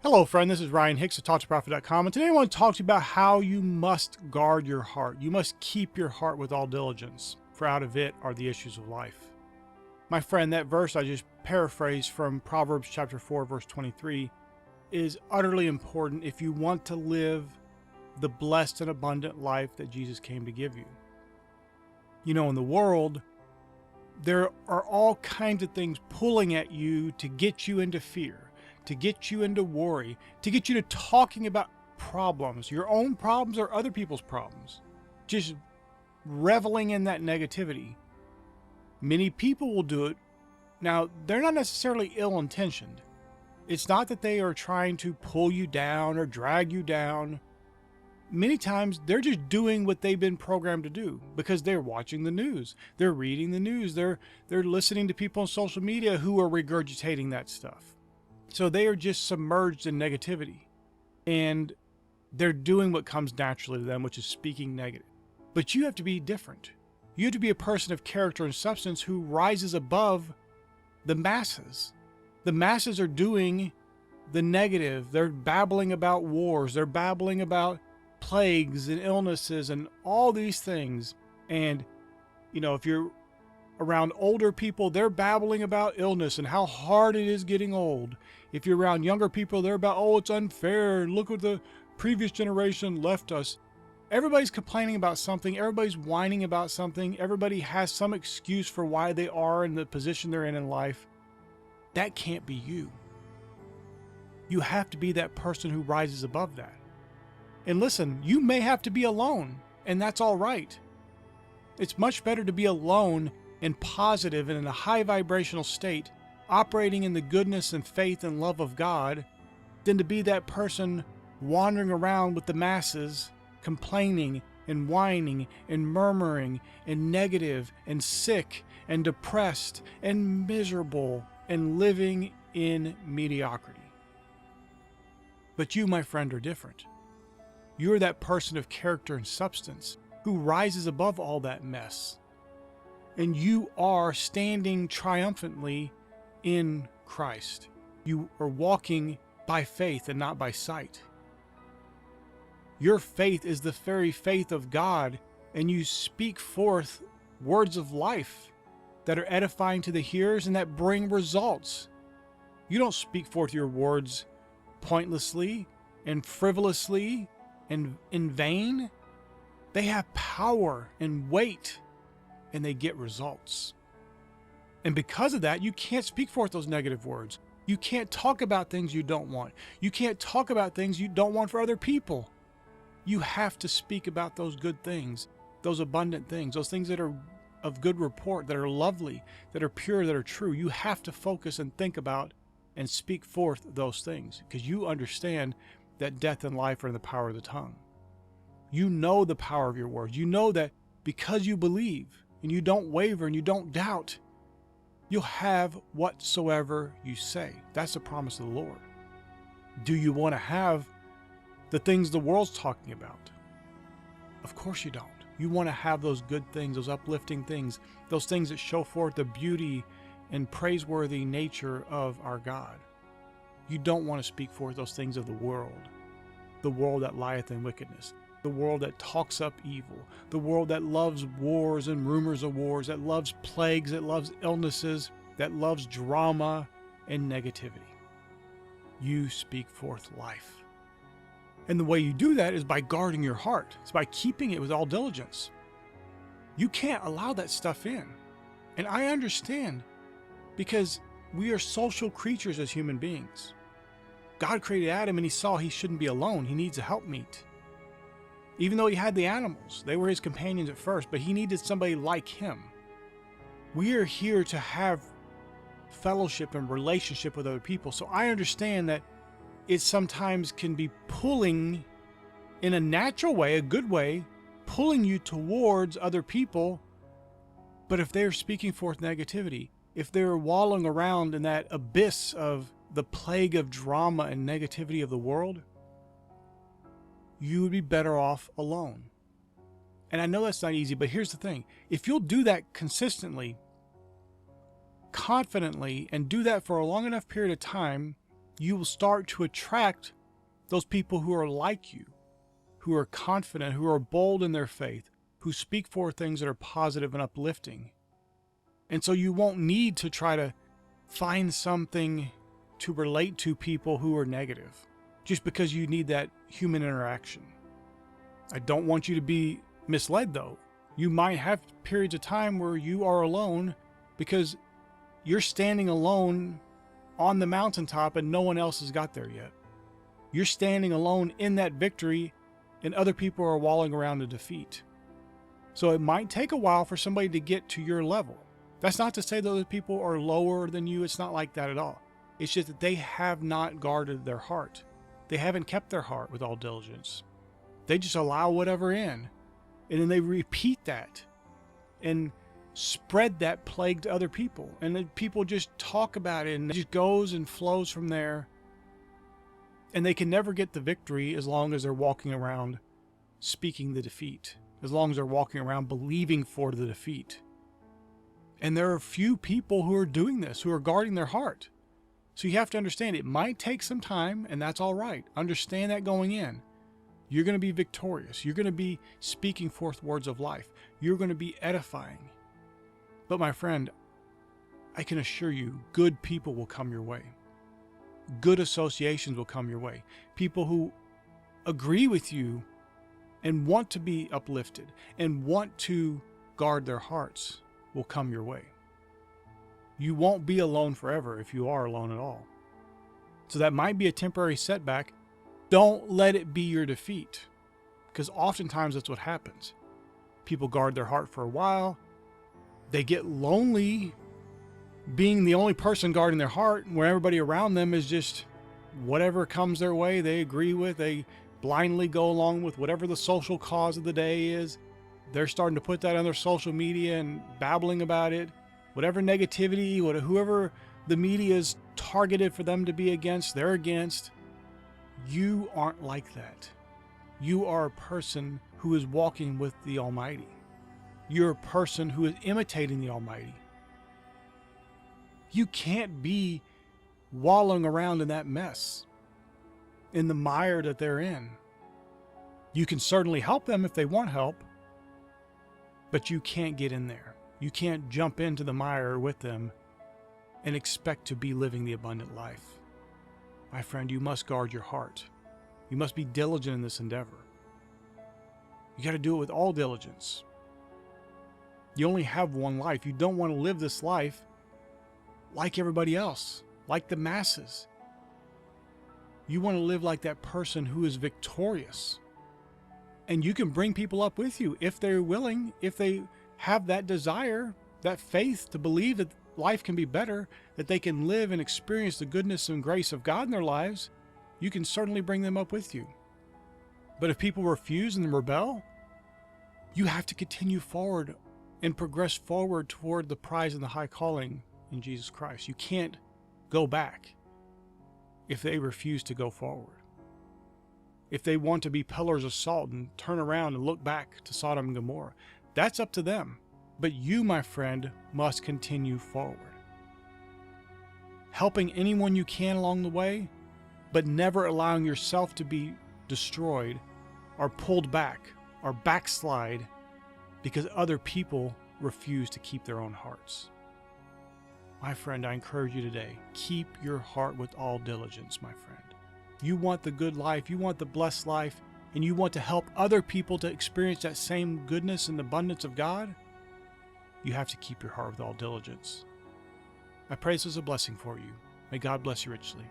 Hello, friend. This is Ryan Hicks of TalkToProfit.com, and today I want to talk to you about how you must guard your heart. You must keep your heart with all diligence, for out of it are the issues of life. My friend, that verse I just paraphrased from Proverbs chapter 4, verse 23, is utterly important if you want to live the blessed and abundant life that Jesus came to give you. You know, in the world, there are all kinds of things pulling at you to get you into fear, to get you into worry, to get you to talking about problems, your own problems or other people's problems, just reveling in that negativity. Many people will do it. Now, they're not necessarily ill-intentioned. It's not that they are trying to pull you down or drag you down. Many times they're just doing what they've been programmed to do because they're watching the news, they're reading the news, they're listening to people on social media who are regurgitating that stuff. So they are just submerged in negativity, and they're doing what comes naturally to them, which is speaking negative. But you have to be different. You have to be a person of character and substance who rises above the masses. The masses are doing the negative. They're babbling about wars. They're babbling about plagues and illnesses and all these things. And, you know, if you're around older people, they're babbling about illness and how hard it is getting old. If you're around younger people, they're about, oh, it's unfair, and look what the previous generation left us. Everybody's complaining about something. Everybody's whining about something. Everybody has some excuse for why they are in the position they're in life. That can't be you. You have to be that person who rises above that. And listen, you may have to be alone, and that's all right. It's much better to be alone and positive and in a high vibrational state, operating in the goodness and faith and love of God, than to be that person wandering around with the masses, complaining and whining and murmuring and negative and sick and depressed and miserable and living in mediocrity. But you, my friend, are different. You're that person of character and substance who rises above all that mess. And you are standing triumphantly in Christ. You are walking by faith and not by sight. Your faith is the very faith of God, and you speak forth words of life that are edifying to the hearers and that bring results. You don't speak forth your words pointlessly and frivolously and in vain. They have power and weight, and they get results. And because of that, you can't speak forth those negative words. You can't talk about things you don't want. You can't talk about things you don't want for other people. You have to speak about those good things, those abundant things, those things that are of good report, that are lovely, that are pure, that are true. You have to focus and think about and speak forth those things, because you understand that death and life are in the power of the tongue. You know the power of your words. You know that because you believe and you don't waver and you don't doubt, you'll have whatsoever you say. That's the promise of the Lord. Do you want to have the things the world's talking about? Of course you don't. You want to have those good things, those uplifting things, those things that show forth the beauty and praiseworthy nature of our God. You don't want to speak forth those things of the world that lieth in wickedness, the world that talks up evil, the world that loves wars and rumors of wars, that loves plagues, that loves illnesses, that loves drama and negativity. You speak forth life. And the way you do that is by guarding your heart. It's by keeping it with all diligence. You can't allow that stuff in. And I understand, because we are social creatures as human beings. God created Adam and he saw he shouldn't be alone. He needs a helpmeet. Even though he had the animals, they were his companions at first, but he needed somebody like him. We are here to have fellowship and relationship with other people. So I understand that it sometimes can be pulling in a natural way, a good way, pulling you towards other people. But if they're speaking forth negativity, if they're wallowing around in that abyss of the plague of drama and negativity of the world, you would be better off alone. And I know that's not easy, but here's the thing. If you'll do that consistently, confidently, and do that for a long enough period of time, you will start to attract those people who are like you, who are confident, who are bold in their faith, who speak for things that are positive and uplifting. And so you won't need to try to find something to relate to people who are negative, just because you need that human interaction. I don't want you to be misled, though. You might have periods of time where you are alone because you're standing alone on the mountaintop and no one else has got there yet. You're standing alone in that victory and other people are walling around in defeat. So it might take a while for somebody to get to your level. That's not to say that other people are lower than you. It's not like that at all. It's just that they have not guarded their heart. They haven't kept their heart with all diligence. They just allow whatever in. And then they repeat that and spread that plague to other people. And then people just talk about it and it just goes and flows from there. And they can never get the victory as long as they're walking around speaking the defeat, as long as they're walking around believing for the defeat. And there are few people who are doing this, who are guarding their heart. So you have to understand it might take some time, and that's all right. Understand that going in. You're going to be victorious. You're going to be speaking forth words of life. You're going to be edifying. But my friend, I can assure you, good people will come your way. Good associations will come your way. People who agree with you and want to be uplifted and want to guard their hearts will come your way. You won't be alone forever if you are alone at all. So that might be a temporary setback. Don't let it be your defeat, because oftentimes that's what happens. People guard their heart for a while. They get lonely being the only person guarding their heart, where everybody around them is just whatever comes their way, they agree with. They blindly go along with whatever the social cause of the day is. They're starting to put that on their social media and babbling about it. Whatever negativity, whoever the media is targeted for them to be against, they're against. You aren't like that. You are a person who is walking with the Almighty. You're a person who is imitating the Almighty. You can't be wallowing around in that mess, in the mire that they're in. You can certainly help them if they want help, but you can't get in there. You can't jump into the mire with them and expect to be living the abundant life. My friend, you must guard your heart. You must be diligent in this endeavor. You got to do it with all diligence. You only have one life. You don't want to live this life like everybody else, like the masses. You want to live like that person who is victorious. And you can bring people up with you if they're willing, if they have that desire, that faith to believe that life can be better, that they can live and experience the goodness and grace of God in their lives. You can certainly bring them up with you. But if people refuse and rebel, you have to continue forward and progress forward toward the prize and the high calling in Jesus Christ. You can't go back if they refuse to go forward. If they want to be pillars of salt and turn around and look back to Sodom and Gomorrah, that's up to them. But you, my friend, must continue forward. Helping anyone you can along the way, but never allowing yourself to be destroyed or pulled back or backslide because other people refuse to keep their own hearts. My friend, I encourage you today, keep your heart with all diligence, my friend. You want the good life, you want the blessed life, and you want to help other people to experience that same goodness and abundance of God, you have to keep your heart with all diligence. I pray this is a blessing for you. May God bless you richly.